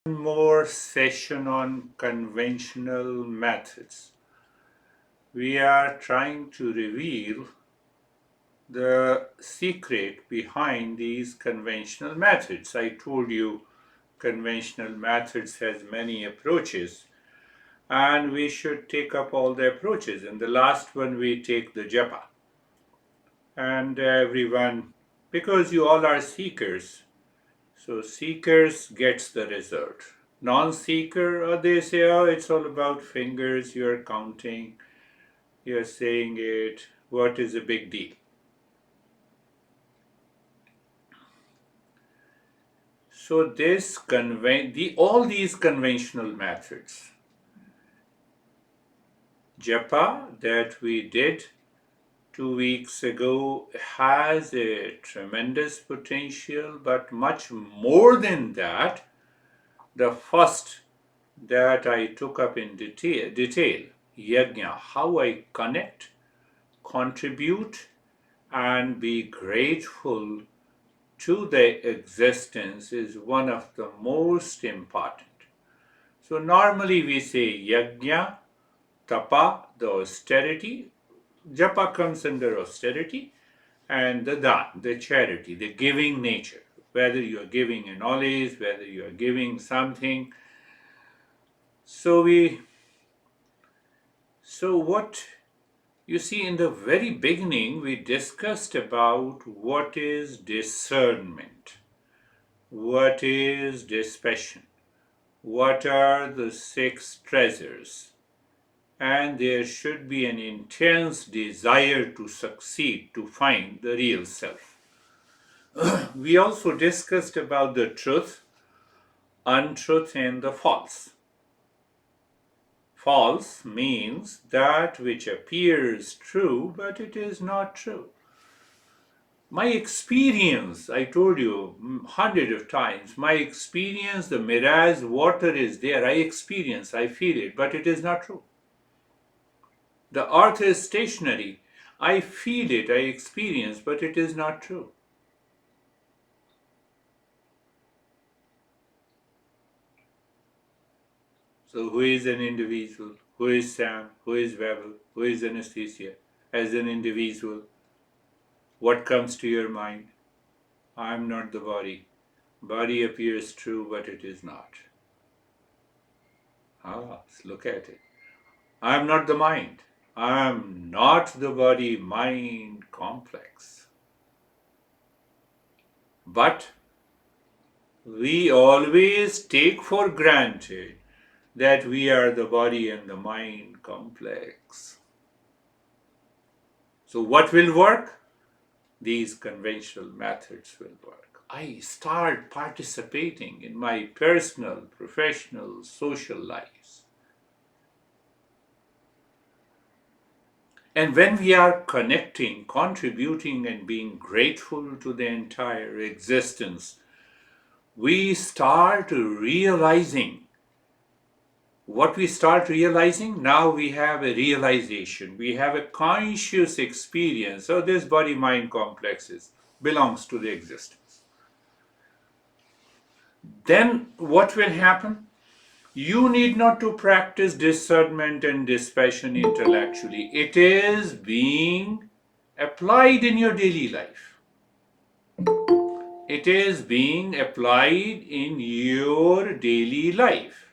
More session on conventional methods. We are trying to reveal the secret behind these conventional methods. I told you conventional methods has many approaches and we should take up all the approaches. In the last one we take the japa, and everyone, because you all are seekers, so seekers gets the result. Non-seeker, they say, oh, it's all about fingers, you're counting, you're saying it, what is a big deal? So all these conventional methods, japa that we did 2 weeks ago has a tremendous potential, but much more than that, the first that I took up in detail, yajna, how I connect, contribute, and be grateful to the existence is one of the most important. So normally we say yajna, tapa, the austerity, japa comes under austerity, and the dan, the charity, the giving nature. Whether you are giving a knowledge, whether you are giving something. So what you see, in the very beginning, we discussed about what is discernment, what is dispassion, what are the six treasures, and there should be an intense desire to succeed, to find the real self. We also discussed about the truth, untruth, and the false. False means that which appears true, but it is not true. My experience, I told you hundred of times, my experience, the mirage, water is there. I experience, I feel it, but it is not true. The earth is stationary. I feel it, I experience, but it is not true. So who is an individual? Who is Sam? Who is Webel? Who is anesthesia? As an individual, what comes to your mind? I am not the body. Body appears true, but it is not. Look at it. I am not the mind. I am not the body-mind complex. But we always take for granted that we are the body and the mind complex. So what will work? These conventional methods will work. I start participating in my personal, professional, social lives. And when we are connecting, contributing, and being grateful to the entire existence, we start realizing what we start realizing. Now we have a realization, we have a conscious experience. So this body-mind complexes belongs to the existence. Then what will happen? You need not to practice discernment and dispassion intellectually. It is being applied in your daily life. It is being applied in your daily life.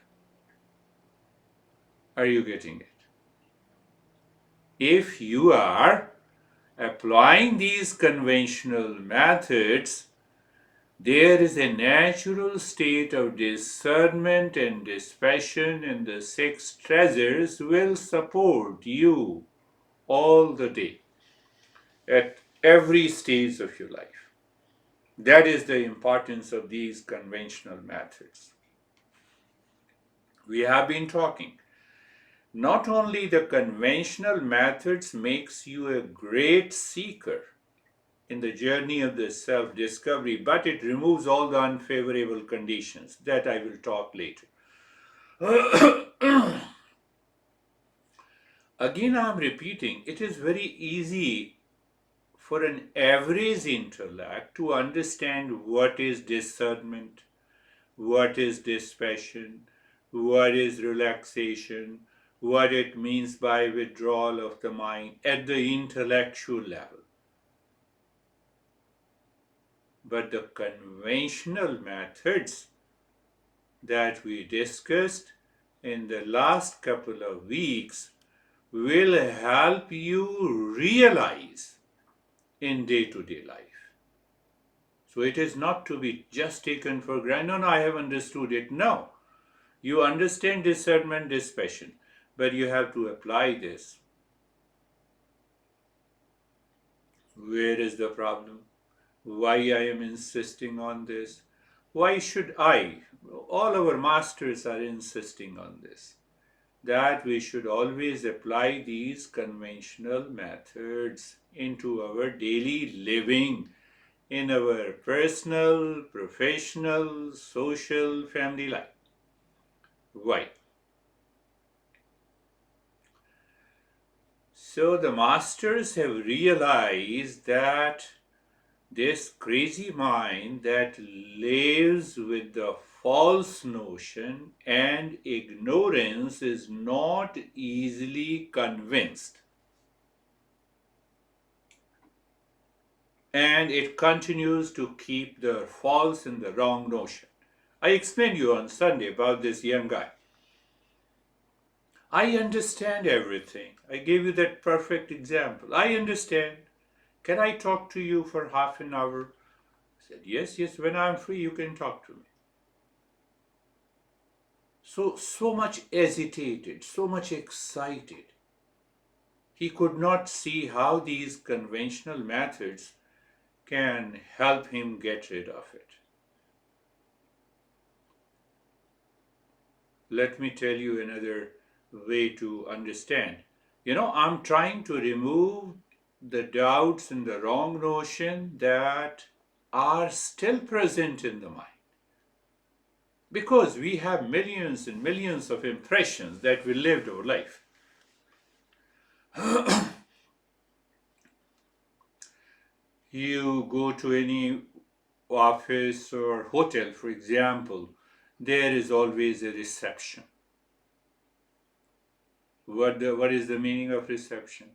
Are you getting it? If you are applying these conventional methods, there is a natural state of discernment and dispassion, and the six treasures will support you all the day, at every stage of your life. That is the importance of these conventional methods. We have been talking. Not only the conventional methods makes you a great seeker in the journey of the self-discovery, but it removes all the unfavorable conditions. That I will talk later. Again, I am repeating, it is very easy for an average intellect to understand what is discernment, what is dispassion, what is relaxation, what it means by withdrawal of the mind at the intellectual level. But the conventional methods that we discussed in the last couple of weeks will help you realize in day-to-day life. So it is not to be just taken for granted. No, no, I have understood it. No. You understand discernment, dispassion, but you have to apply this. Where is the problem? Why I am insisting on this? Why should I? All our masters are insisting on this. That we should always apply these conventional methods into our daily living, in our personal, professional, social, family life. Why? So the masters have realized that this crazy mind that lives with the false notion and ignorance is not easily convinced. And it continues to keep the false and the wrong notion. I explained you on Sunday about this young guy. I understand everything. I gave you that perfect example. I understand. Can I talk to you for half an hour? I said, yes, yes, when I'm free, you can talk to me. So much agitated, so much excited. He could not see how these conventional methods can help him get rid of it. Let me tell you another way to understand. I'm trying to remove the doubts and the wrong notion that are still present in the mind. Because we have millions and millions of impressions that we lived our life. You go to any office or hotel, for example, there is always a reception. What is the meaning of reception?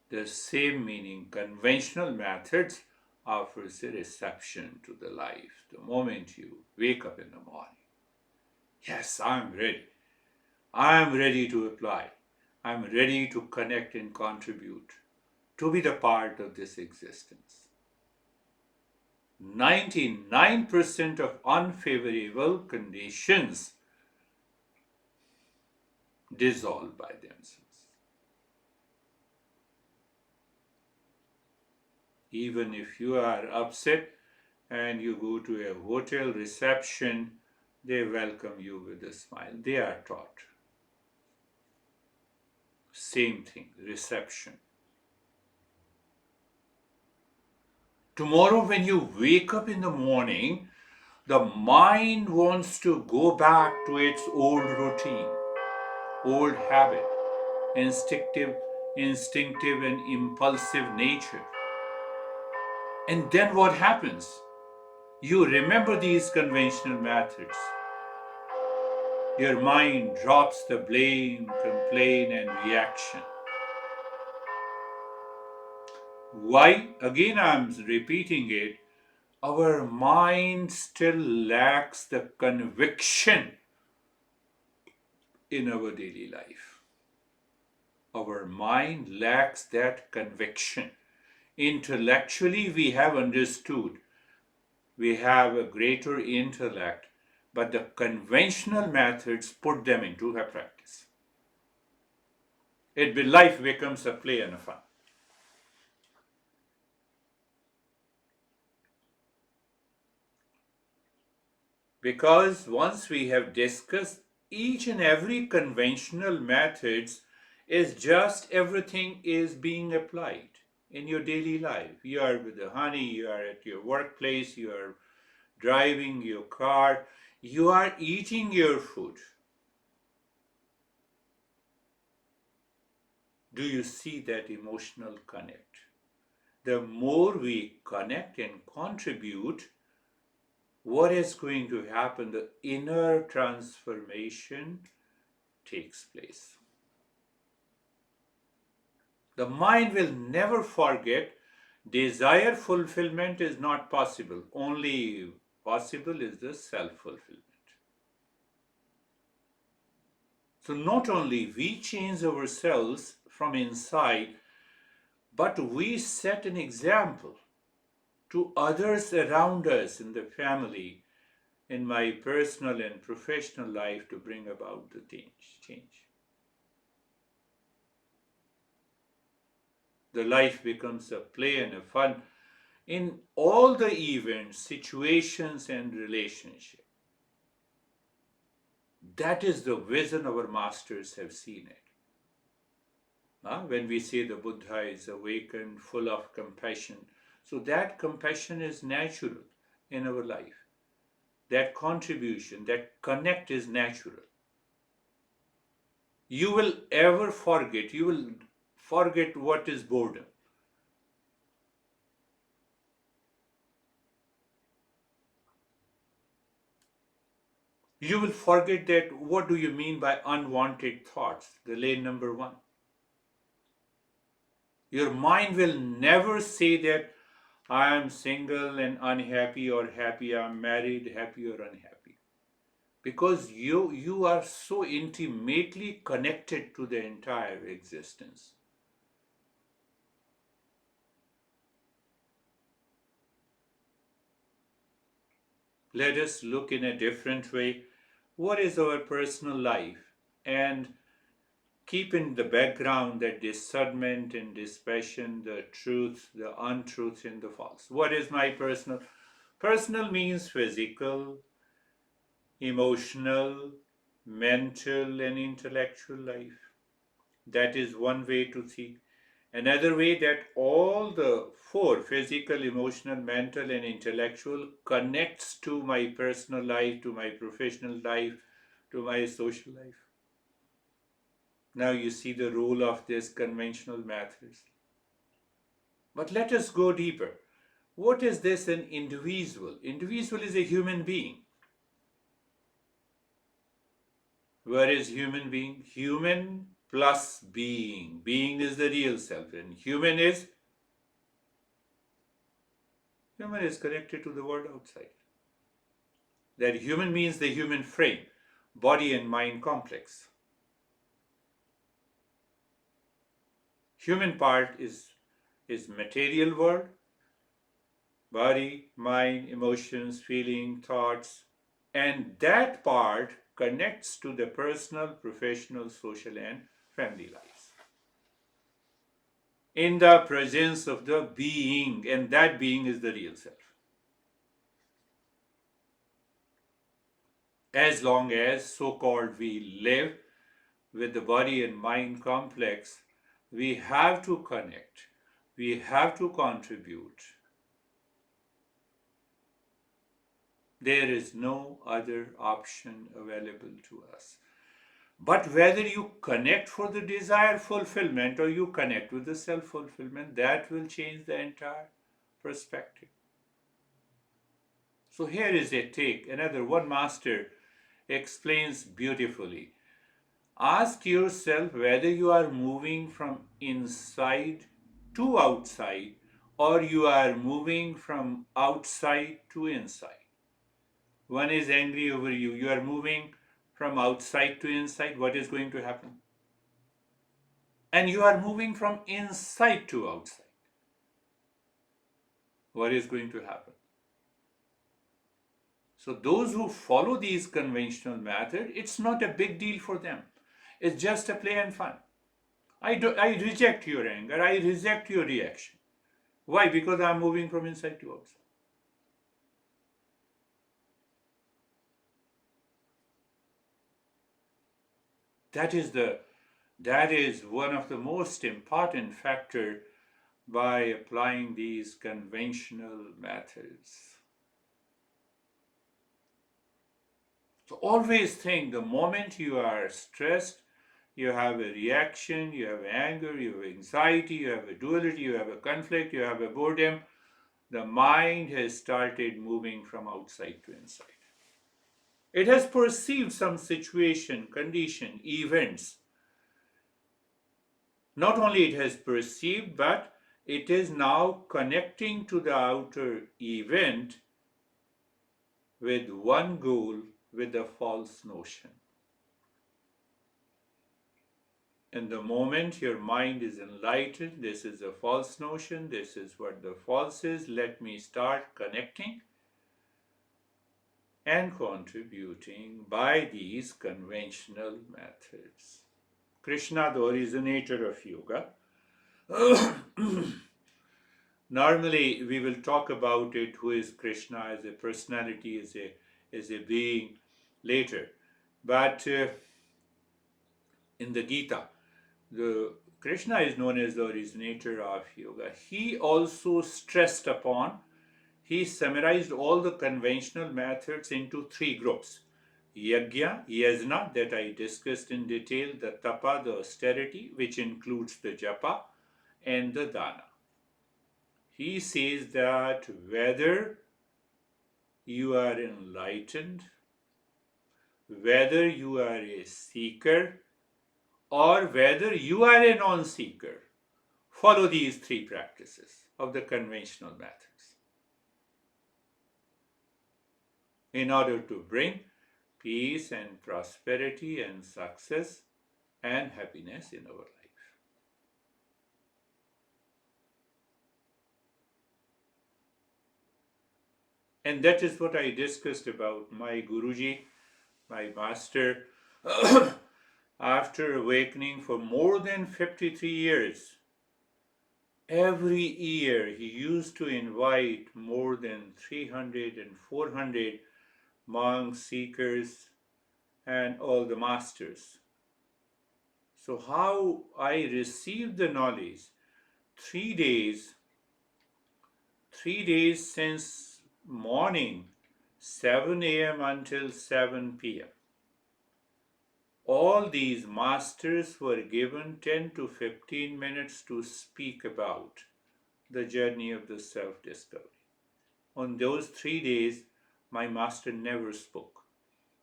The same meaning. Conventional methods offers a reception to the life the moment you wake up in the morning. Yes, I'm ready. I'm ready to apply. I'm ready to connect and contribute, to be the part of this existence. 99% of unfavorable conditions dissolve by themselves. Even if you are upset and you go to a hotel reception, they welcome you with a smile. They are taught. Same thing, reception. Tomorrow, when you wake up in the morning, the mind wants to go back to its old routine, old habit, instinctive and impulsive nature. And then what happens? You remember these conventional methods. Your mind drops the blame, complaint, and reaction. Why? Again, I'm repeating it. Our mind still lacks the conviction in our daily life. Our mind lacks that conviction. Intellectually, we have understood. We have a greater intellect, but the conventional methods put them into a practice. Life becomes a play and a fun. Because once we have discussed each and every conventional methods is just everything is being applied in your daily life. You are with the honey, you are at your workplace, you are driving your car, you are eating your food. Do you see that emotional connect? The more we connect and contribute, what is going to happen? The inner transformation takes place. The mind will never forget desire fulfillment is not possible. Only possible is the self-fulfillment. So not only we change ourselves from inside, but we set an example to others around us in the family, in my personal and professional life to bring about the change. The life becomes a play and a fun in all the events, situations, and relationships. That is the vision our masters have seen it. When we say the Buddha is awakened, full of compassion, so that compassion is natural in our life. That contribution, that connect is natural. You will forget what is boredom. You will forget that what do you mean by unwanted thoughts, the lane number one. Your mind will never say that I am single and unhappy or happy, I am married, happy or unhappy. Because you are so intimately connected to the entire existence. Let us look in a different way. What is our personal life? And keep in the background that discernment and dispassion, the truth, the untruth, and the false. What is my personal? Personal means physical, emotional, mental, and intellectual life. That is one way to see. Another way that all the four physical, emotional, mental, and intellectual connects to my personal life, to my professional life, to my social life. Now you see the role of these conventional methods. But let us go deeper. What is this an individual? Individual is a human being. Where is human being? Human plus being. Being is the real self, and human is connected to the world outside. That human means the human frame, body and mind complex. Human part is material world, body, mind, emotions, feeling, thoughts, and that part connects to the personal, professional, social, and family lives. In the presence of the being, and that being is the real self. As long as so-called we live with the body and mind complex, we have to connect, we have to contribute. There is no other option available to us. But whether you connect for the desired fulfillment or you connect with the self fulfillment, that will change the entire perspective. So here is a take. Another one master explains beautifully. Ask yourself whether you are moving from inside to outside or you are moving from outside to inside. One is angry over you. You are moving from outside to inside. What is going to happen? And you are moving from inside to outside. What is going to happen? So those who follow these conventional methods, it's not a big deal for them. It's just a play and fun. I reject your anger. I reject your reaction. Why? Because I'm moving from inside to outside. That is one of the most important factor by applying these conventional methods. So always think the moment you are stressed, you have a reaction, you have anger, you have anxiety, you have a duality, you have a conflict, you have a boredom. the mind has started moving from outside to inside. It has perceived some situation, condition, events. Not only it has perceived, but it is now connecting to the outer event with one goal, with a false notion. And the moment your mind is enlightened, this is a false notion, this is what the false is, let me start connecting and contributing by these conventional methods. Krishna, the originator of yoga, normally we will talk about it, who is Krishna as a personality, as a being later. But in the Gita, the Krishna is known as the originator of yoga. He also stressed upon, he summarized all the conventional methods into three groups. Yajna, yajna, that I discussed in detail, the tapa, the austerity, which includes the japa, and the dana. He says that whether you are enlightened, whether you are a seeker, or whether you are a non-seeker, follow these three practices of the conventional methods in order to bring peace and prosperity and success and happiness in our life. And that is what I discussed about my Guruji, my master. After awakening for more than 53 years, every year he used to invite more than 300 and 400 monks, seekers, and all the masters. So, how I received the knowledge? 3 days, 3 days since morning, 7 a.m. until 7 p.m. All these masters were given 10 to 15 minutes to speak about the journey of the self discovery. On those 3 days, my master never spoke.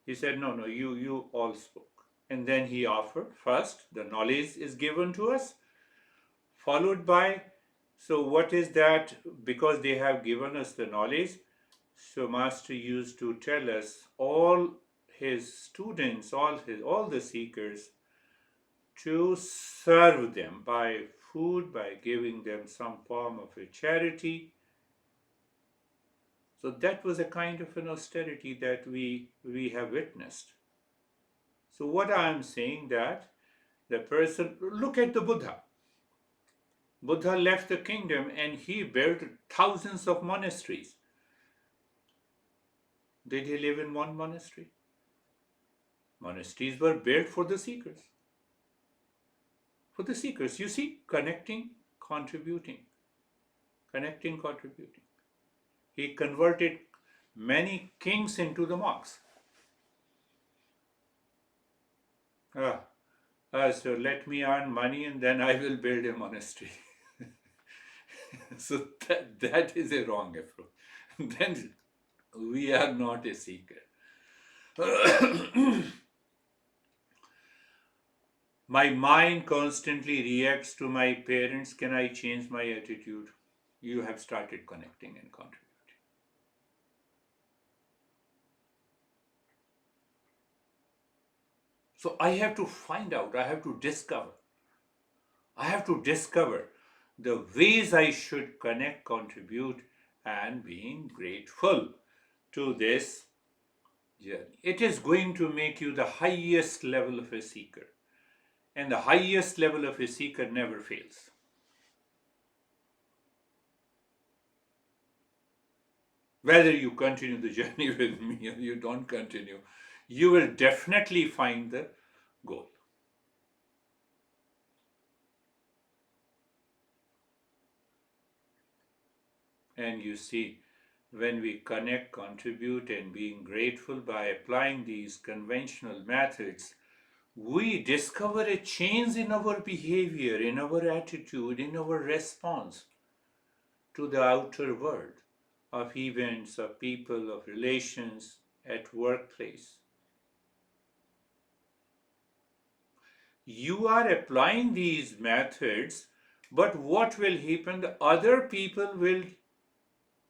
He said, no, no, you all spoke. And then he offered first, the knowledge is given to us, followed by, so what is that? Because they have given us the knowledge, so master used to tell us, all his students, all the seekers, to serve them by food, by giving them some form of a charity. So that was a kind of an austerity that we have witnessed. So what I am saying, that the person, look at the Buddha. Buddha left the kingdom and he built thousands of monasteries. Did he live in one monastery? Monasteries were built for the seekers. For the seekers, you see, connecting, contributing, connecting, contributing. He converted many kings into the monks. So let me earn money and then I will build a monastery. So that is a wrong approach. Then we are not a seeker. My mind constantly reacts to my parents. Can I change my attitude? You have started connecting and contributing. So I have to find out, I have to discover. I have to discover the ways I should connect, contribute, and being grateful to this journey. It is going to make you the highest level of a seeker. And the highest level of a seeker never fails. Whether you continue the journey with me or you don't continue, you will definitely find the goal. And you see, when we connect, contribute, and being grateful by applying these conventional methods, we discover a change in our behavior, in our attitude, in our response to the outer world. of events, of people, of relations at workplace. You are applying these methods, but what will happen? The other people will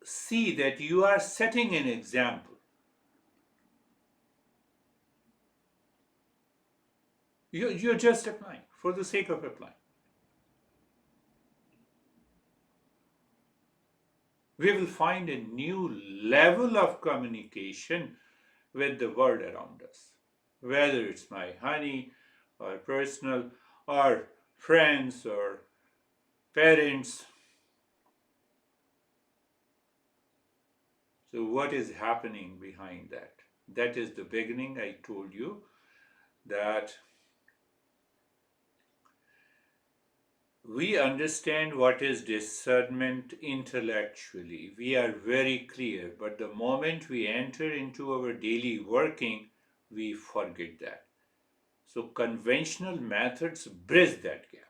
see that you are setting an example. You're just applying for the sake of applying. We will find a new level of communication with the world around us, whether it's my honey or personal or friends or parents. So, what is happening behind that? That is the beginning. I told you that we understand what is discernment intellectually. We are very clear, but the moment we enter into our daily working, we forget that. So, conventional methods bridge that gap.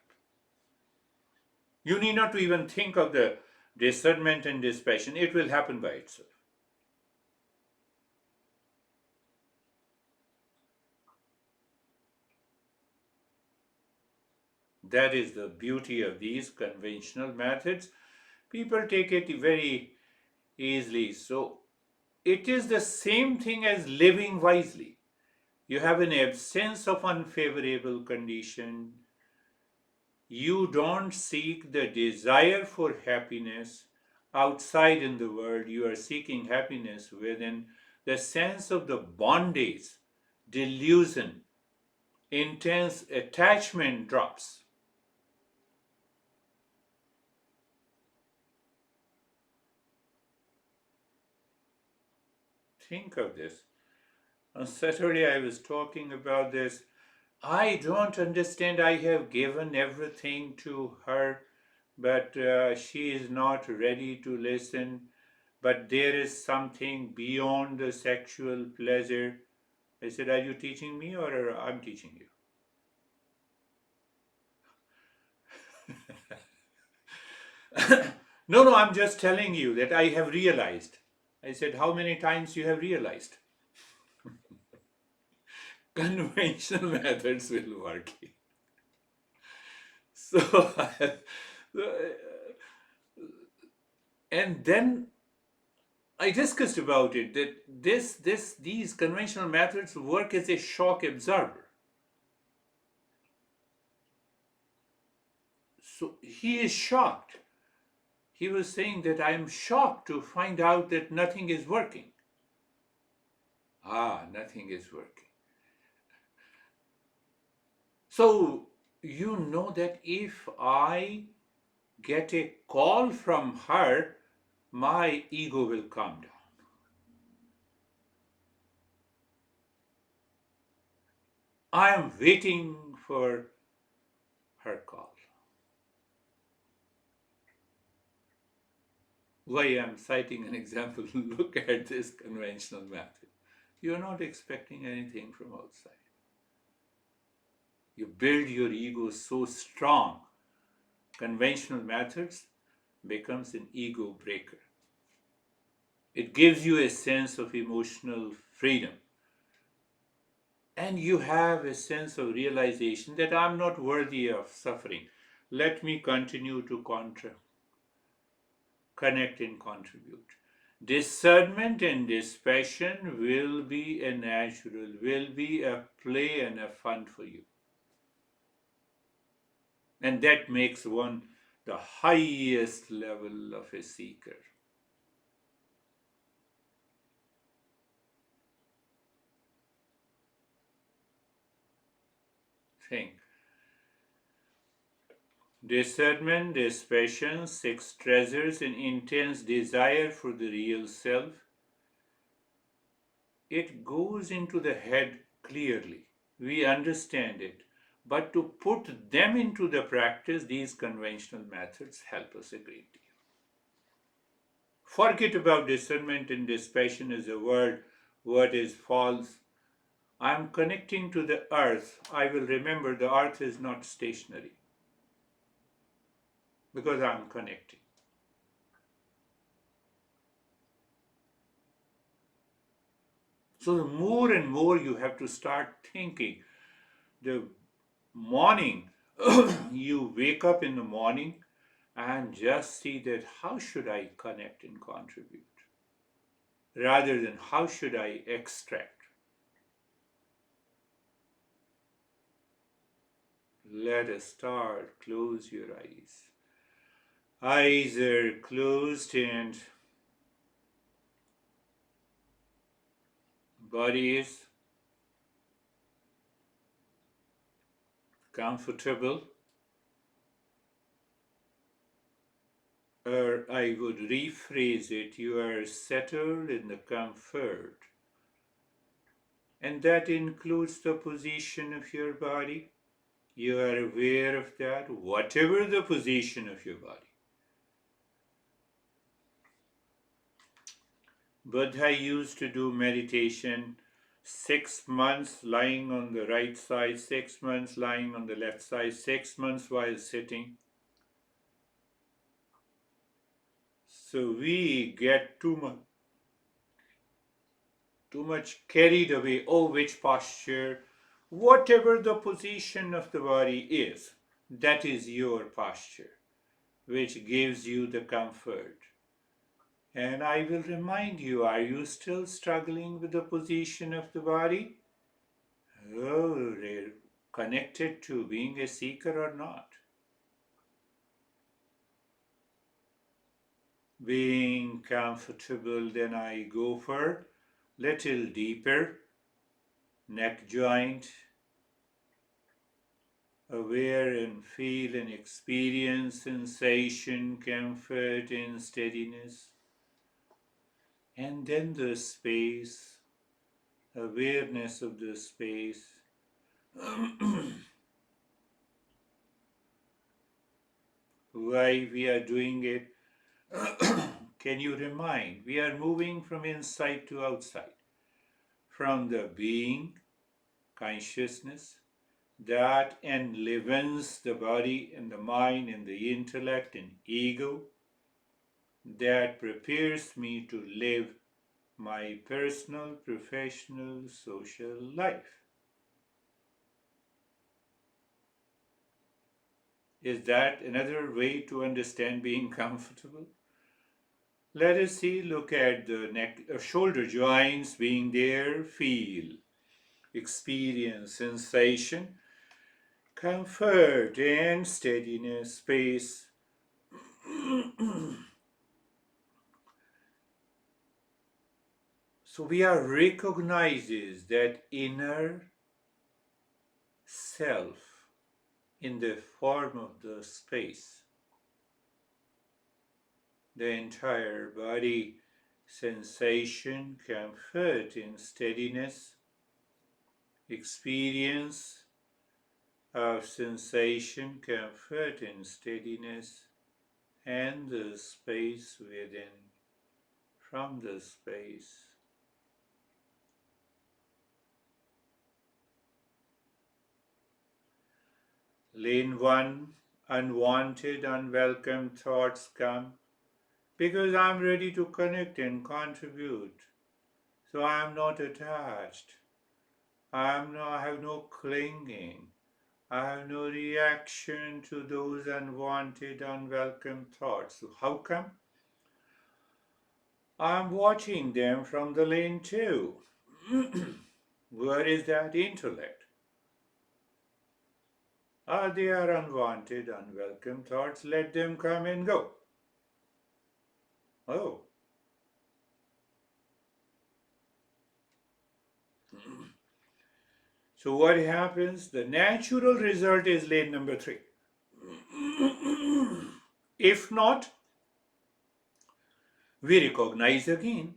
You need not to even think of the discernment and dispassion, it will happen by itself. That is the beauty of these conventional methods. People take it very easily. So, it is the same thing as living wisely. You have an absence of unfavorable condition. You don't seek the desire for happiness outside in the world. You are seeking happiness within. The sense of the bondage, delusion, intense attachment drops. Think of this. On Saturday, I was talking about this. I don't understand. I have given everything to her, but she is not ready to listen. But there is something beyond the sexual pleasure. I said, are you teaching me or I'm teaching you? No, no, I'm just telling you that I have realized. I said, how many times you have realized? Conventional methods will work. So, and then I discussed about it that these conventional methods work as a shock absorber. So he is shocked. He was saying that I am shocked to find out that nothing is working. Ah, nothing is working. So you know that if I get a call from her, my ego will calm down. I am waiting for her call. Why I'm citing an example, look at this conventional method. You're not expecting anything from outside. You build your ego so strong. Conventional methods becomes an ego breaker. It gives you a sense of emotional freedom. And you have a sense of realization that I'm not worthy of suffering. Let me continue to connect and contribute. Discernment and dispassion will be a natural, will be a play and a fun for you. And that makes one the highest level of a seeker. Think. Discernment, dispassion, six treasures, and intense desire for the real self. It goes into the head clearly. We understand it. But to put them into the practice, these conventional methods help us a great deal. Forget about discernment and dispassion as a word. What is false? I am connecting to the earth. I will remember the earth is not stationary because I am connecting. So the more and more you have to start thinking. The morning, you wake up in the morning and just see that how should I connect and contribute rather than how should I extract. Let us start. Close your eyes. Eyes are closed and body is comfortable. Or I would rephrase it, you are settled in the comfort. And that includes the position of your body. You are aware of that, whatever the position of your body. Buddha used to do meditation 6 months lying on the right side, 6 months lying on the left side, 6 months while sitting. So we get too much carried away. Oh, which posture? Whatever the position of the body is, that is your posture, which gives you the comfort. And I will remind you, are you still struggling with the position of the body? Oh, they're connected to being a seeker or not? Being comfortable, then I go for little deeper neck joint, aware and feel and experience sensation, comfort and steadiness. And then the space, awareness of the space. Why we are doing it? Can you remind? We are moving from inside to outside, from the being, consciousness, that enlivens the body and the mind and the intellect and ego, that prepares me to live my personal, professional, social life. Is that another way to understand being comfortable? Let us see, look at the neck, shoulder joints being there, feel, experience, sensation, comfort and steadiness, space. So we are recognizes that inner self in the form of the space, the entire body, sensation, comfort and steadiness, experience of sensation, comfort and steadiness, and the space within. From the space, lane 1, unwanted, unwelcome thoughts come because I'm ready to connect and contribute. So I am not attached. I have no clinging. I have no reaction to those unwanted, unwelcome thoughts. So how come? I'm watching them from the lane 2. Where is that intellect? Ah, they are unwanted, unwelcome thoughts. Let them come and go. Oh. So what happens? The natural result is lane number 3. If not, we recognize again.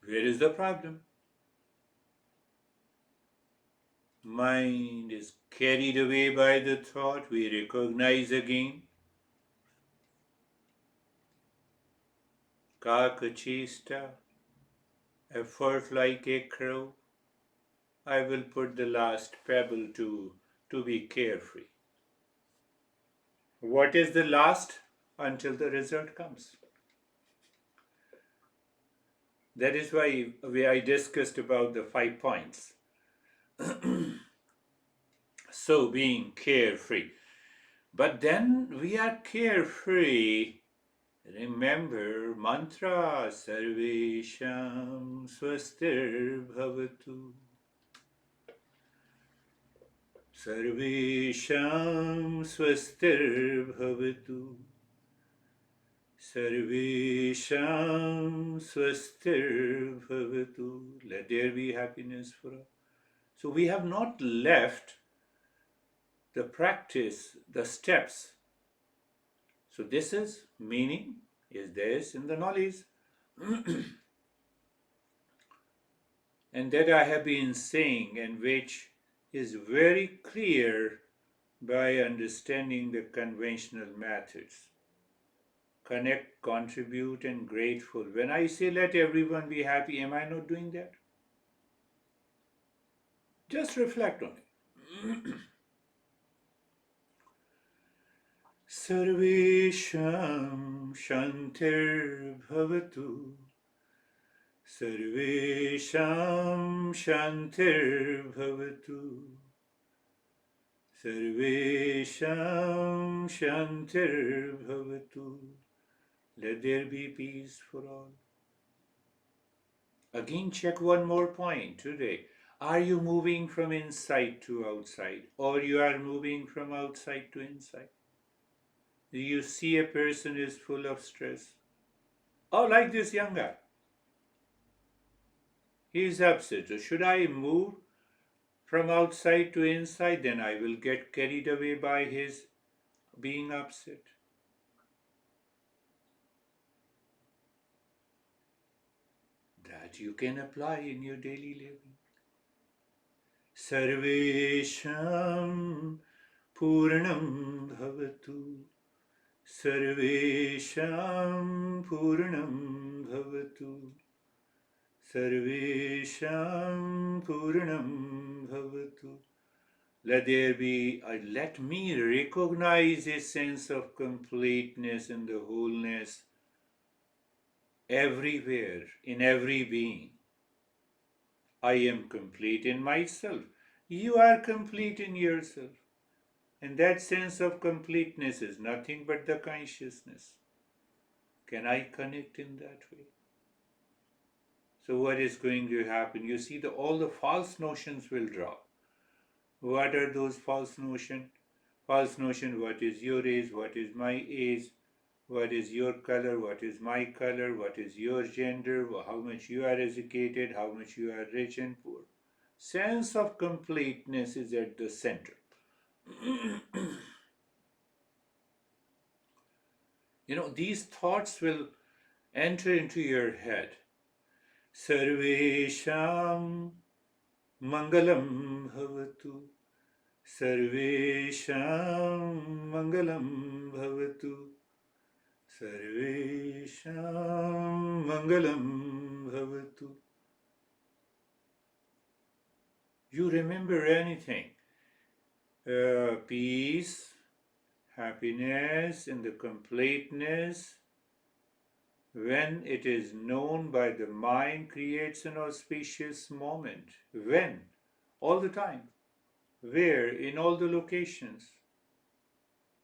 Where is the problem? Mind is carried away by the thought. We recognize again. Kakachista, effort like a crow. I will put the last pebble to be carefree. What is the last? Until the result comes. That is why I discussed about the 5 points. So being carefree. But then we are carefree. Remember mantra Sarvesham Swastir Bhavatu. Sarvesham Swastir Bhavatu. Sarvesham Swastir Bhavatu. Let there be happiness for all. So we have not left the practice, the steps. So this is meaning is this in the knowledge. And that I have been saying, and which is very clear by understanding the conventional methods. Connect, contribute, and grateful. When I say let everyone be happy, am I not doing that? Just reflect on it. Sarvesham Shantir Bhavatu. Sarvesham Shantir Bhavatu. Sarvesham Shantir Bhavatu. Let there be peace for all. Again, check one more point today. Are you moving from inside to outside, or you are moving from outside to inside? Do you see a person is full of stress? Oh, like this young guy. He is upset. So should I move from outside to inside? Then I will get carried away by his being upset. That you can apply in your daily living. Sarvesham Purnam Bhavatu. Sarvesham Purnam Bhavatu. Sarvesham Purnam Bhavatu. Let there be, let me recognize a sense of completeness and the wholeness everywhere, in every being. I am complete in myself. You are complete in yourself. And that sense of completeness is nothing but the consciousness. Can I connect in that way? So what is going to happen? You see, all the false notions will drop. What are those false notions? False notion, what is your age, what is my age, what is your color, what is my color, what is your gender, how much you are educated, how much you are rich and poor. Sense of completeness is at the center. These thoughts will enter into your head. Sarvesham Mangalam Bhavatu. Sarvesham Mangalam Bhavatu. Sarvesham Mangalam Bhavatu. You remember anything? Peace, happiness, and the completeness, when it is known by the mind, creates an auspicious moment. When? All the time. Where? In all the locations,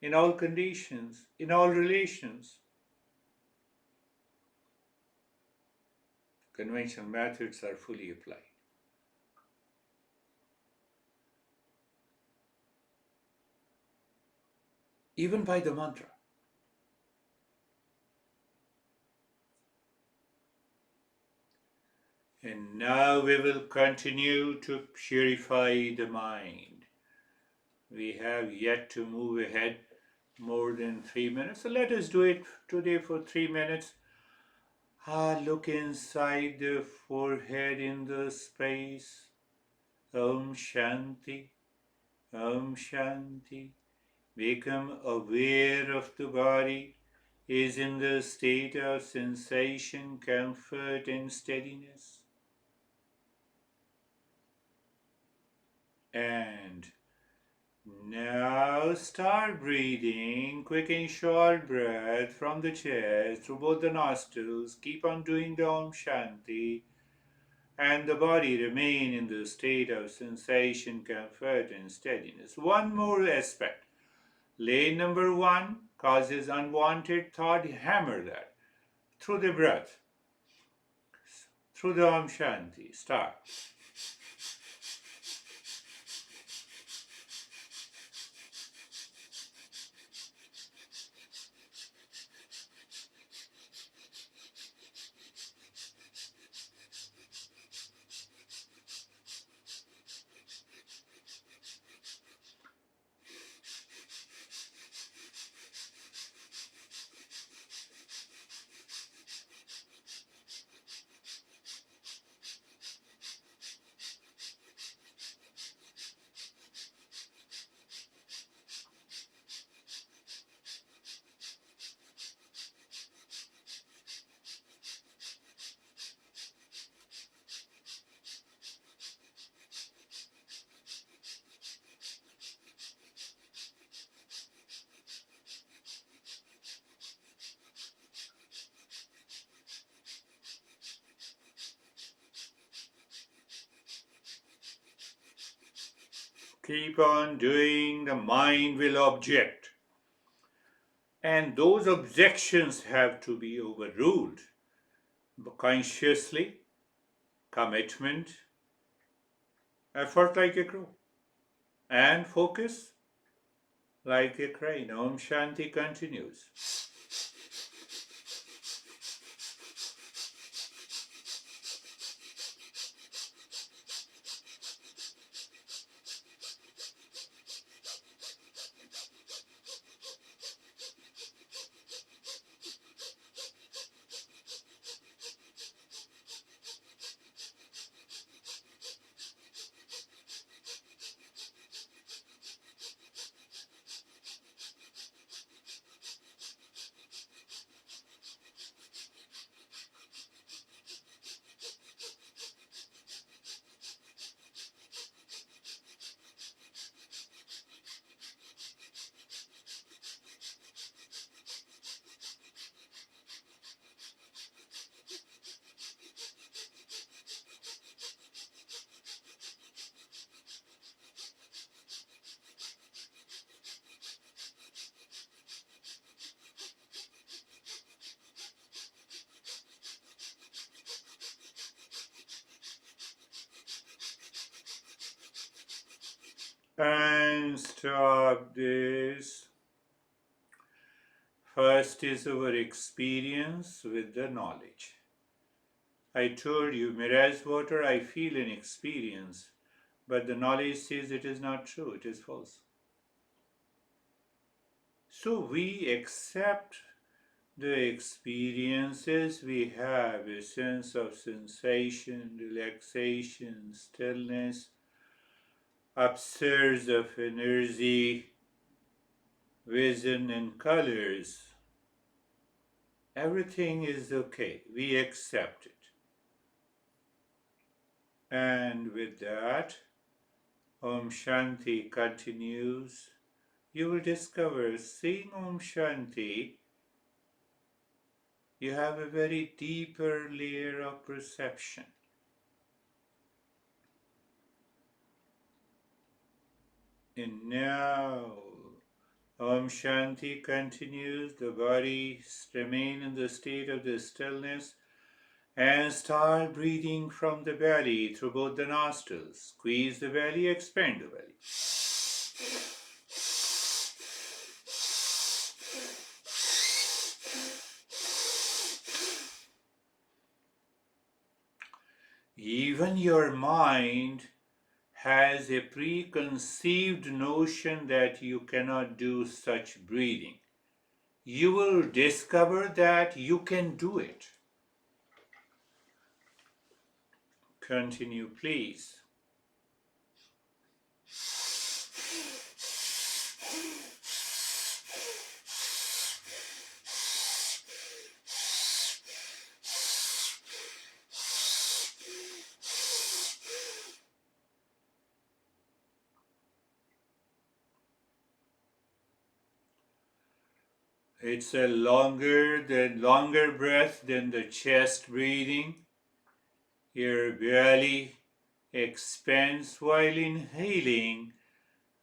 in all conditions, in all relations. Conventional methods are fully applied. Even by the mantra. And now we will continue to purify the mind. We have yet to move ahead more than 3 minutes. So let us do it today for 3 minutes. Look inside the forehead in the space. Om Shanti. Om Shanti. Become aware of the body is in the state of sensation, comfort, and steadiness. And Now start breathing, quick and short breath from the chest through both the nostrils. Keep on doing the Om Shanti, and the body remain in the state of sensation, comfort, and steadiness. One more aspect. Lay number one causes unwanted thought. Hammer that through the breath, through the Om Shanti. Start. Keep on doing, the mind will object. And those objections have to be overruled consciously, commitment, effort like a crow, and focus like a crane. Om Shanti continues. And stop this. First is our experience with the knowledge. I told you, mirage water, I feel and experience, but the knowledge says it is not true, it is false. So we accept the experiences we have, a sense of sensation, relaxation, stillness, upsurge of energy, vision, and colors. Everything is okay. We accept it. And with that, Om Shanti continues. You will discover, seeing Om Shanti, you have a very deeper layer of perception. And now, Om Shanti continues, the body remain in the state of the stillness and start breathing from the belly through both the nostrils. Squeeze the belly, expand the belly. Even your mind has a preconceived notion that you cannot do such breathing. You will discover that you can do it. Continue, please. It's a longer breath than the chest breathing. Your belly expands while inhaling,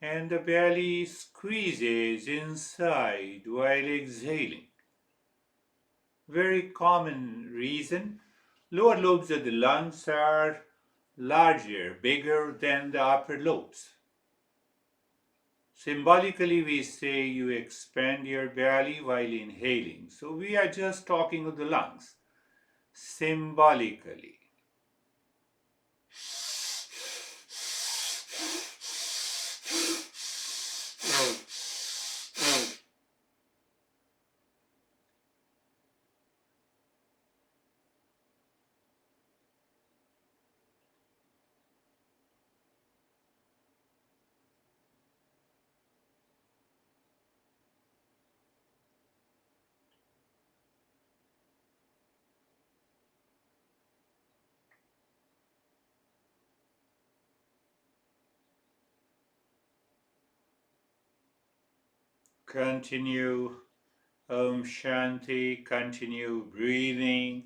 and the belly squeezes inside while exhaling. Very common reason. Lower lobes of the lungs are larger, bigger than the upper lobes. Symbolically, we say you expand your belly while inhaling. So we are just talking of the lungs. Symbolically. Continue Om Shanti, continue breathing,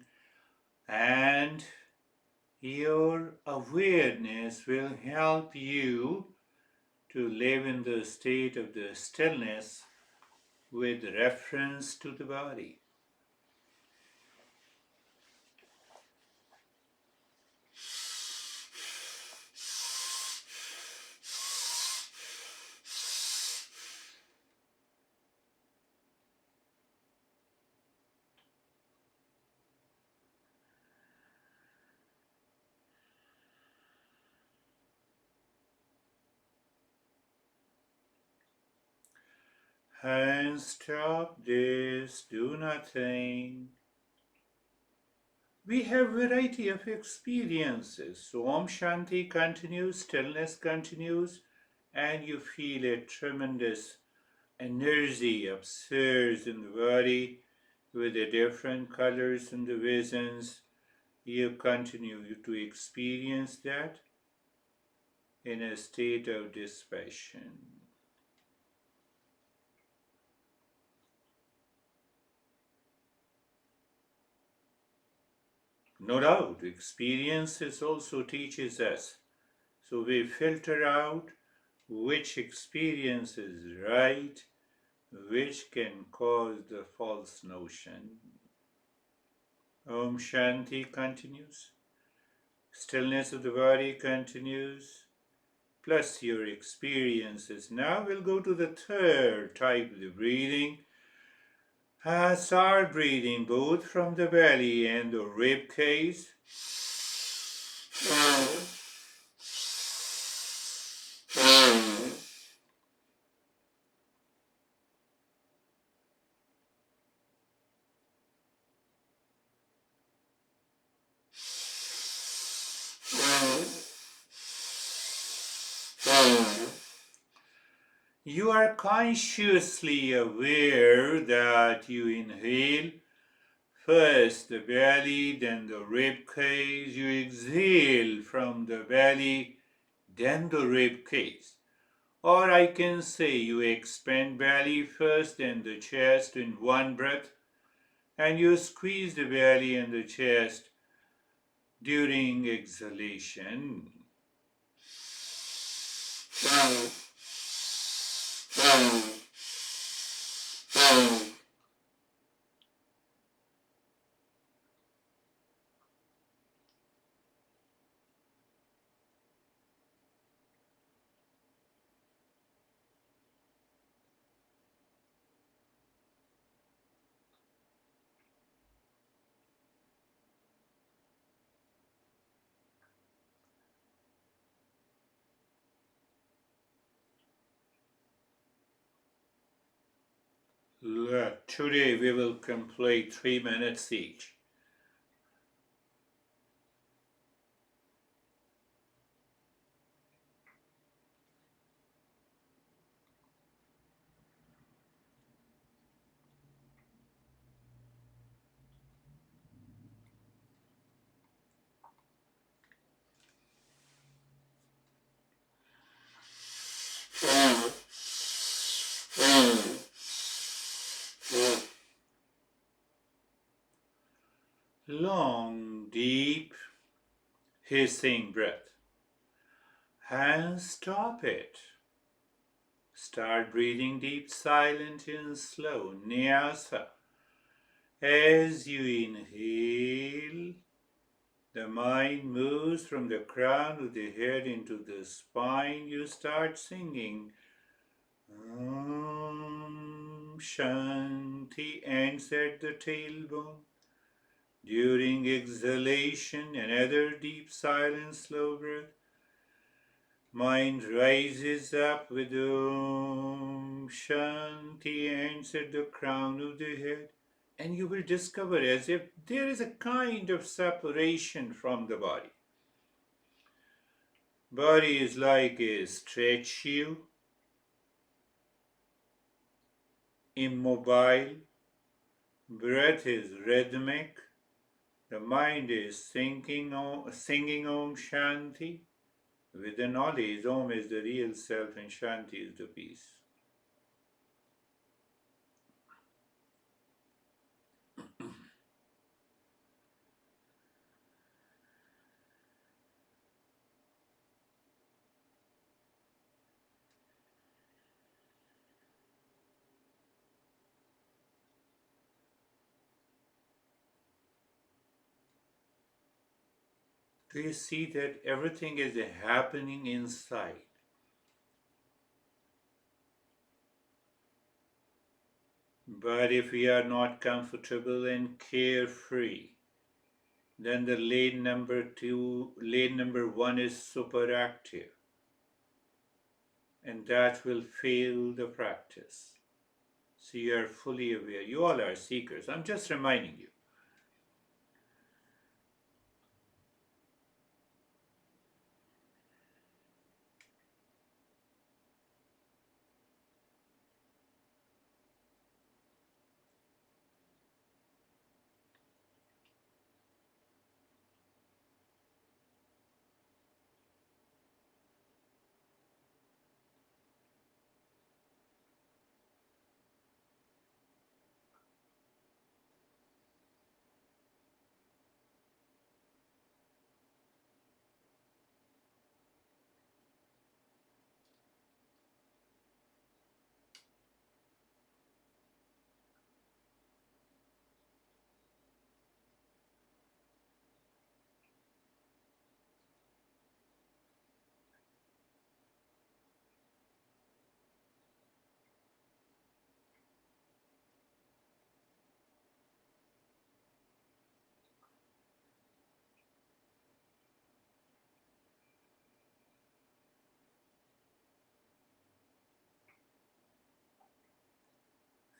and your awareness will help you to live in the state of the stillness with reference to the body. And stop this, do nothing. We have variety of experiences. So Om Shanti continues, stillness continues, and you feel a tremendous energy upsurge in the body with the different colors and the visions. You continue to experience that in a state of dispassion. No doubt, experiences also teaches us. So we filter out which experience is right, which can cause the false notion. Om Shanti continues. Stillness of the body continues. Plus your experiences. Now we'll go to the third type of the breathing. Start breathing both from the belly and the rib cage. You are consciously aware that you inhale first the belly, then the rib cage. You exhale from the belly, then the rib cage. Or I can say you expand belly first, then the chest in one breath, and you squeeze the belly and the chest during exhalation. Today we will complete 3 minutes each. long, deep, hissing breath. And stop it. Start breathing deep, silent, and slow. Nyasa. As you inhale, the mind moves from the crown of the head into the spine. You start singing Om Shanti, ends at the tailbone. During exhalation, another deep, silent, slow breath. Mind rises up with Om Shanti, ends at the crown of the head. And you will discover as if there is a kind of separation from the body. Body is like a statue, immobile. Breath is rhythmic. The mind is singing Om Shanti with the knowledge Om is the real self and Shanti is the peace. Do you see that everything is happening inside? But if we are not comfortable and carefree, then the lane number one is superactive, and that will fail the practice. So you are fully aware. You all are seekers. I'm just reminding you.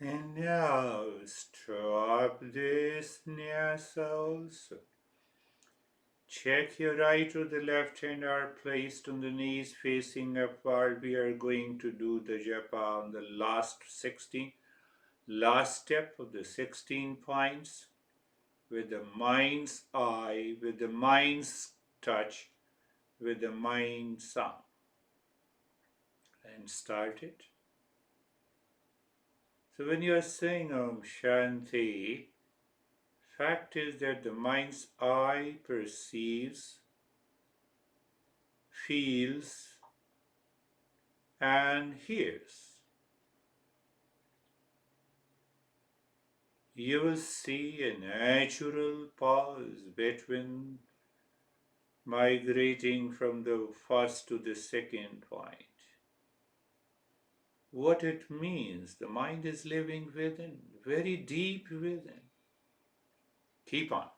And now stop this nyasa also. Check your right or the left hand are placed on the knees facing upward. We are going to do the japa on the last step of the 16 points with the mind's eye, with the mind's touch, with the mind's sound. And start it. So when you are saying Om Shanti, fact is that the mind's eye perceives, feels, and hears. You will see a natural pause between migrating from the first to the second point. What it means, the mind is living within, very deep within. Keep on.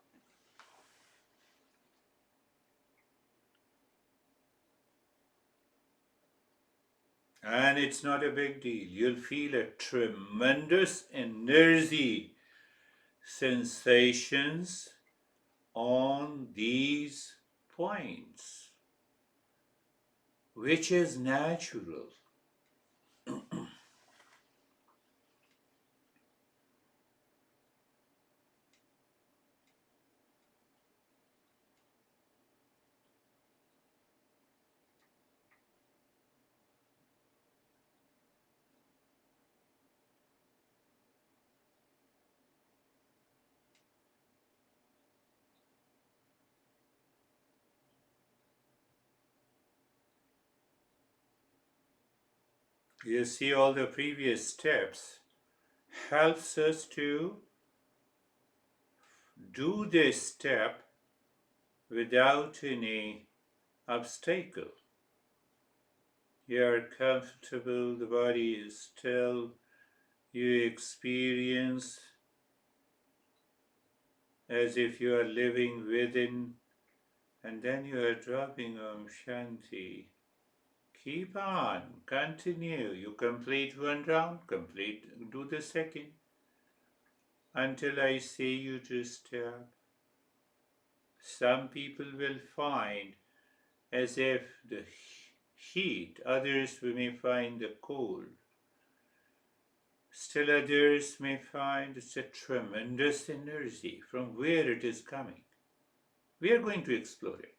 And it's not a big deal. You'll feel a tremendous energy sensations on these points, which is natural. You see, all the previous steps helps us to do this step without any obstacle. You are comfortable, the body is still, you experience as if you are living within, and then you are dropping Om Shanti. Keep on, continue. You complete one round, do the second, until I say you to stop. Some people will find as if the heat, others may find the cold. Still others may find it's a tremendous energy from where it is coming. We are going to explore it.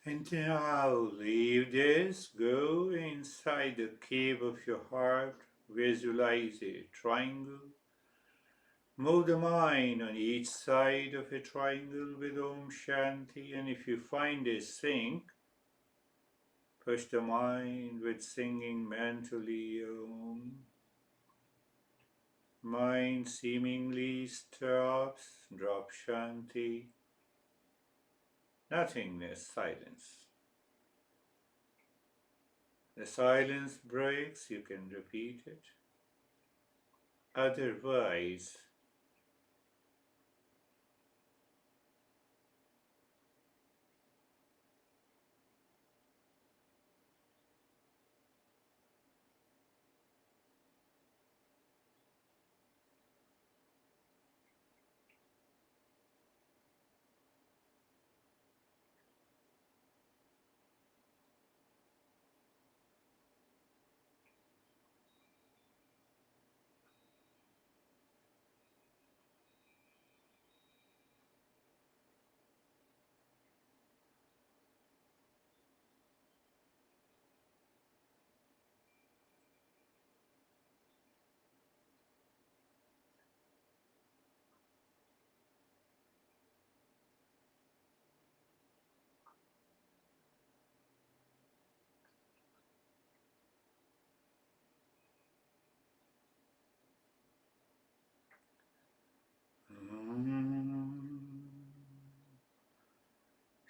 And now leave this, go inside the cave of your heart, visualize a triangle. Move the mind on each side of a triangle with Om Shanti, and if you find a sync, push the mind with singing mentally Om. Mind seemingly stops, drop Shanti. Nothingness, silence. The silence breaks, you can repeat it. Otherwise,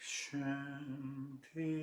Shanti.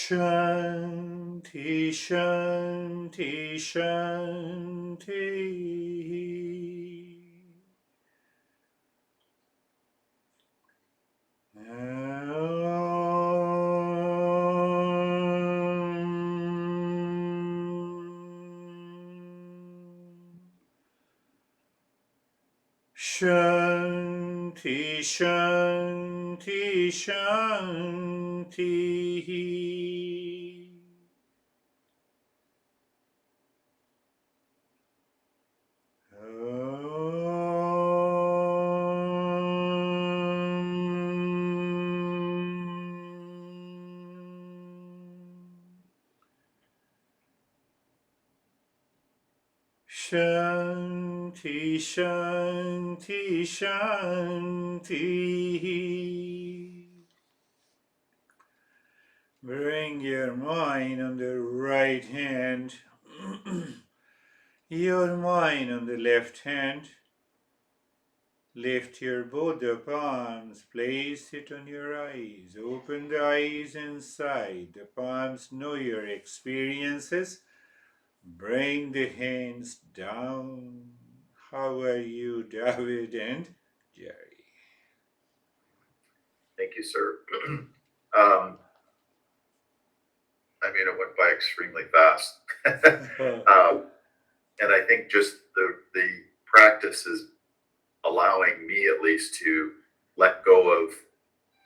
Shanti, Shanti, Shanti. Shanti, Shanti, Shanti. Shanti, Shanti, Shanti. Bring your mind on the right hand, your mind on the left hand. Lift your both the palms, place it on your eyes. Open the eyes inside. The palms know your experiences. Bring the hands down. How are you, David and Jerry? Thank you, sir. It went by extremely fast. And I think just the practice is allowing me at least to let go of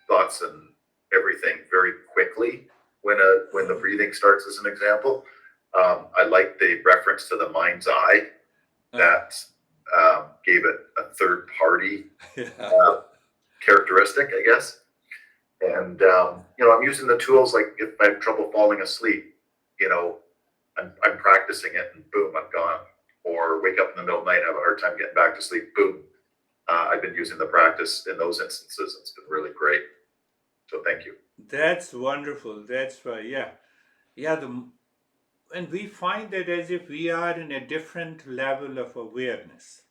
thoughts and everything very quickly when the breathing starts, as an example. I like the reference to the mind's eye that gave it a third party characteristic, I guess. And I'm using the tools, like if I have trouble falling asleep, I'm practicing it, and boom, I'm gone. Or wake up in the middle of the night, have a hard time getting back to sleep, boom. I've been using the practice in those instances. It's been really great. So thank you. That's wonderful. That's right. Yeah. Yeah. And we find that as if we are in a different level of awareness.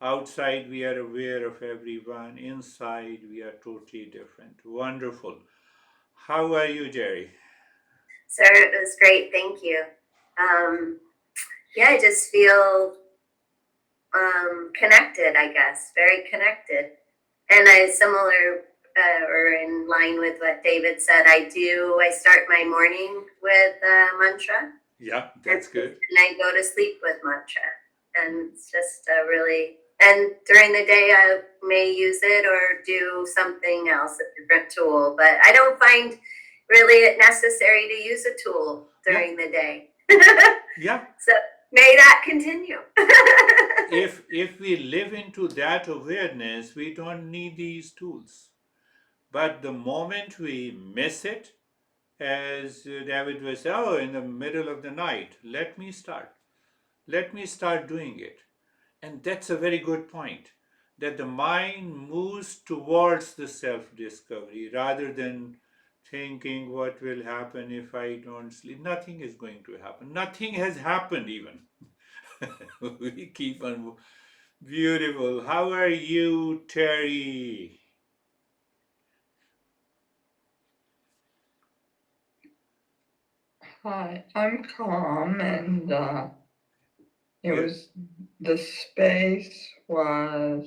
Outside, we are aware of everyone. Inside, we are totally different. Wonderful. How are you, Jerry? Sir, it was great. Thank you. I just feel connected, I guess, very connected. And or in line with what David said, I start my morning with mantra. Yeah, that's good. And I go to sleep with mantra. And it's just and during the day I may use it or do something else, a different tool. But I don't find really it necessary to use a tool during the day. Yeah. So may that continue. If we live into that awareness, we don't need these tools. But the moment we miss it, as David was saying, oh, in the middle of the night, let me start. Let me start doing it. And that's a very good point, that the mind moves towards the self discovery rather than thinking what will happen if I don't sleep. Nothing is going to happen. Nothing has happened even. We keep on. Beautiful. How are you, Terry? Hi, I'm calm, and Good. the space was,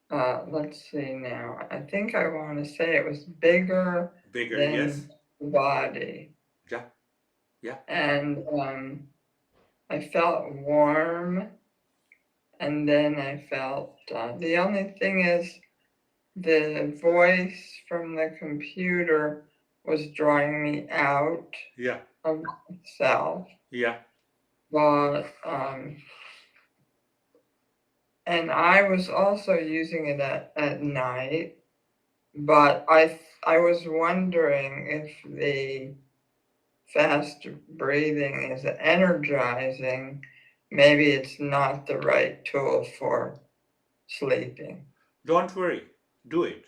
let's see now, I think I want to say it was bigger Bigger, yes. than the body. Yeah. Yeah. And I felt warm, and then I felt, the only thing is the voice from the computer was drawing me out Yeah. of myself. Yeah. But and I was also using it at night, but I was wondering if the fast breathing is energizing. Maybe it's not the right tool for sleeping. Don't worry. Do it.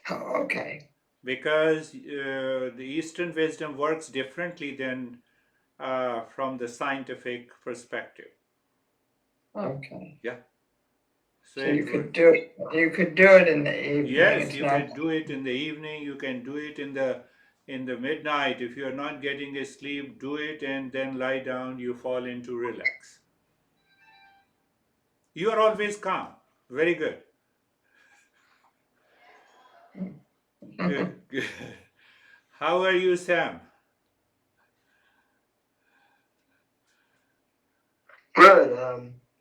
Oh, okay. Because the Eastern wisdom works differently than from the scientific perspective. Okay. Yeah. So you could do it in the evening. Yes, It's you not. can do it in the evening. You can do it in in the midnight, if you're not getting a sleep, do it and then lie down, you fall into relax. You are always calm. Very good. Good, good. How are you, Sam? Good.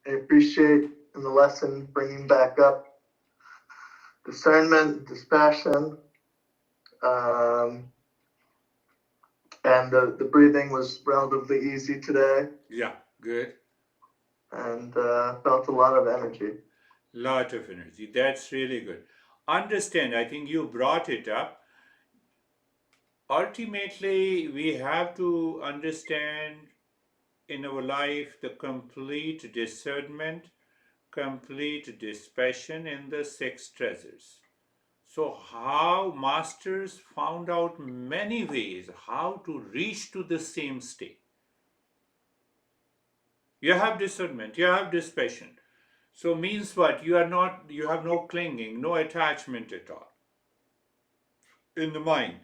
I appreciate in the lesson bringing back up discernment, dispassion, um, and the breathing was relatively easy today, Yeah, good. and felt a lot of energy. Lot of energy. That's really good. Understand, I think you brought it up. Ultimately, we have to understand in our life the complete discernment, complete dispassion, and the six treasures. So, how masters found out many ways how to reach to the same state. You have discernment, you have dispassion. So, means what? You have no clinging, no attachment at all in the mind.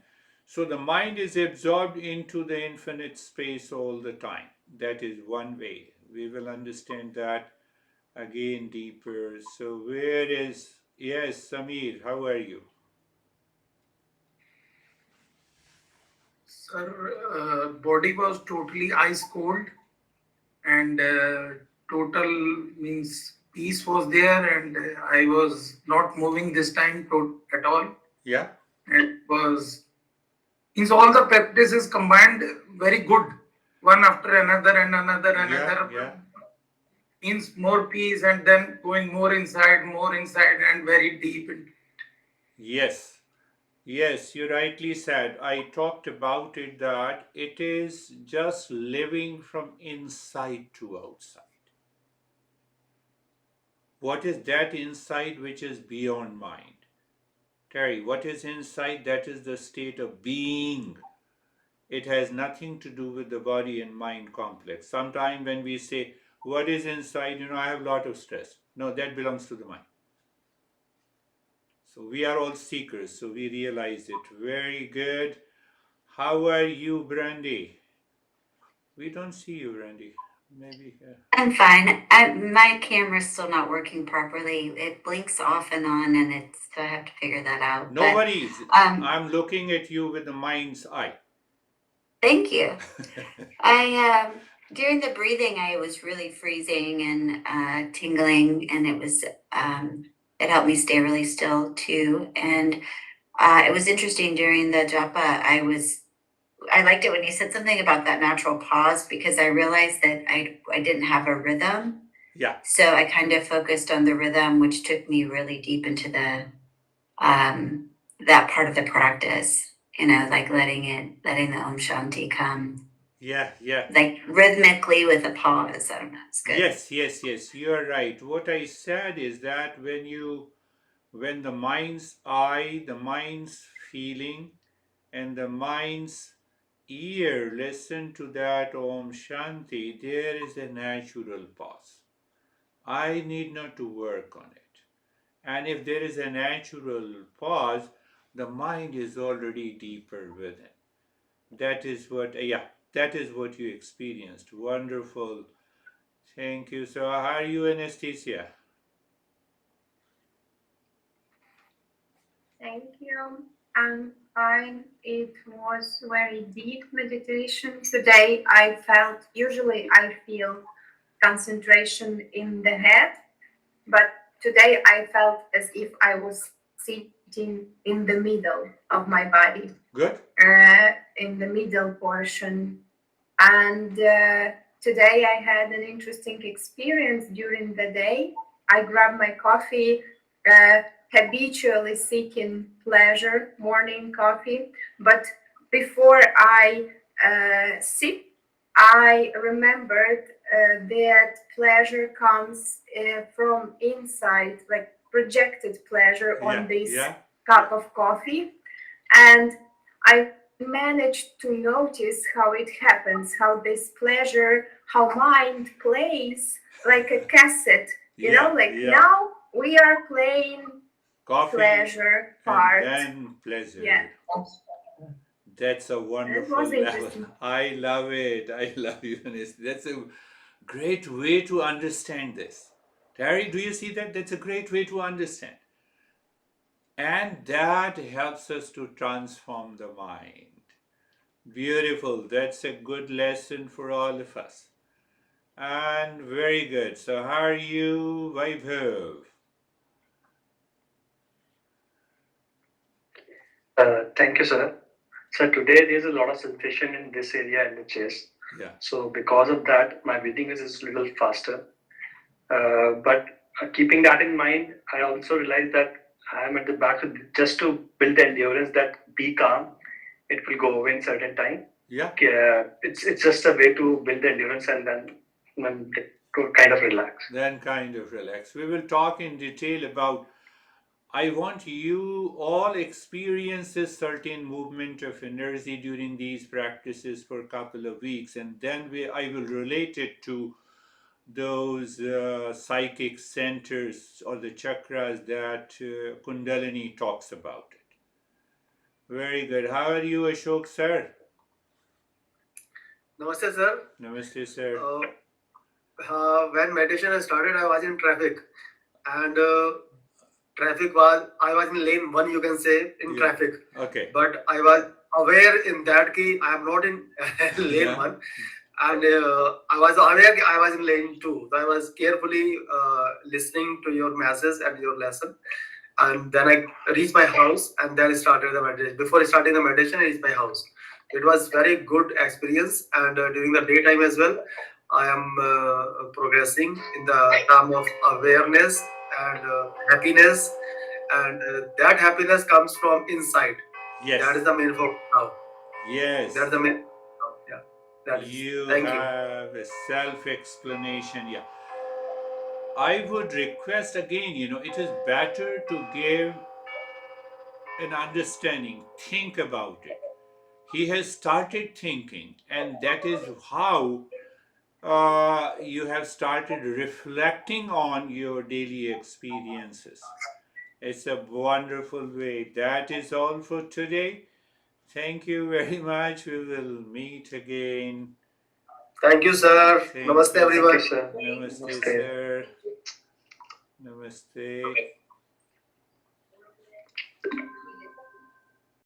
So, the mind is absorbed into the infinite space all the time. That is one way. We will understand that again deeper. So, where is, yes, Samir, how are you? Sir, body was totally ice cold, and total means peace was there, and I was not moving this time at all. Yeah? It was means all the practices combined very good, one after another and Yeah, another yeah. means more peace, and then going more inside, and very deep. Yes, yes, you rightly said. I talked about it that it is just living from inside to outside. What is that inside which is beyond mind? Terry, what is inside? That is the state of being. It has nothing to do with the body and mind complex. Sometimes when we say, what is inside? I have a lot of stress. No, that belongs to the mind. So we are all seekers, so we realize it. Very good. How are you, Brandy? We don't see you, Brandy. Maybe. I'm fine. My camera's still not working properly. It blinks off and on, and so I have to figure that out. No But worries. um, I'm looking at you with the mind's eye. thank you. During the breathing, I was really freezing and tingling, and it helped me stay really still too. And it was interesting during the japa. I liked it when you said something about that natural pause because I realized that I didn't have a rhythm. Yeah. So I kind of focused on the rhythm, which took me really deep into the that part of the practice, like letting the Om Shanti come, Yeah, yeah. like rhythmically with a pause. I don't know, it's good. Yes. You are right. What I said is that when the mind's eye, the mind's feeling, and the mind's ear listen to that Om Shanti, there is a natural pause. I need not to work on it. And if there is a natural pause, the mind is already deeper within. That is what you experienced. Wonderful. Thank you. So, how are you, Anastasia? Thank you. I'm fine. It was very deep meditation. Today I felt, usually I feel concentration in the head, but today I felt as if I was sitting in the middle of my body, Good? in the middle portion. And today I had an interesting experience during the day. I grabbed my coffee, habitually seeking pleasure, morning coffee. But before I sip, I remembered that pleasure comes from inside, like projected pleasure on this cup of coffee. And I managed to notice how it happens, how this pleasure, how mind plays like a cassette, now we are playing Coffee pleasure and part. then pleasure. Yeah. That's a That wonderful was level. interesting. I love it. I love you. That's a great way to understand this. Terry, do you see that? That's a great way to understand. And that helps us to transform the mind. Beautiful. That's a good lesson for all of us. And very good. So, how are you, Vaibhav? Thank you, sir. So today there's a lot of sensation in this area in the chest. Yeah. So because of that, my breathing is a little faster. But keeping that in mind, I also realized that I am at the back just to build the endurance that be calm. It will go away in certain time. Yeah. It's just a way to build the endurance and then to kind of relax. Then kind of relax. We will talk in detail about. I want you all experience this certain movement of energy during these practices for a couple of weeks, and then I will relate it to those psychic centers or the chakras that Kundalini talks about it. Very good. How are you, Ashok sir? Namaste, sir. Namaste, sir. When meditation started, I was in traffic, and I was in lane one, you can say, in traffic. Okay. But I was aware in that key I am not in lane Yeah. one, and I was aware I was in lane two. So I was carefully listening to your message and your lesson, and then I reached my house, and then started the meditation. Before starting the meditation, I reached my house. It was very good experience, and during the daytime as well, I am progressing in the term of awareness and happiness, and that happiness comes from inside. Yes. That is the main focus now. Yes. That's the main. Yeah. That is. You Thank you. have a self-explanation. Yeah. I would request again, it is better to give an understanding, think about it. He has started thinking, and that is how you have started reflecting on your daily experiences. It's a wonderful way. That is all for today. Thank you very much. We will meet again. Thank you, sir. Thank Namaste, you. everyone. Thank you, sir. Namaste, Namaste. sir. Namaste.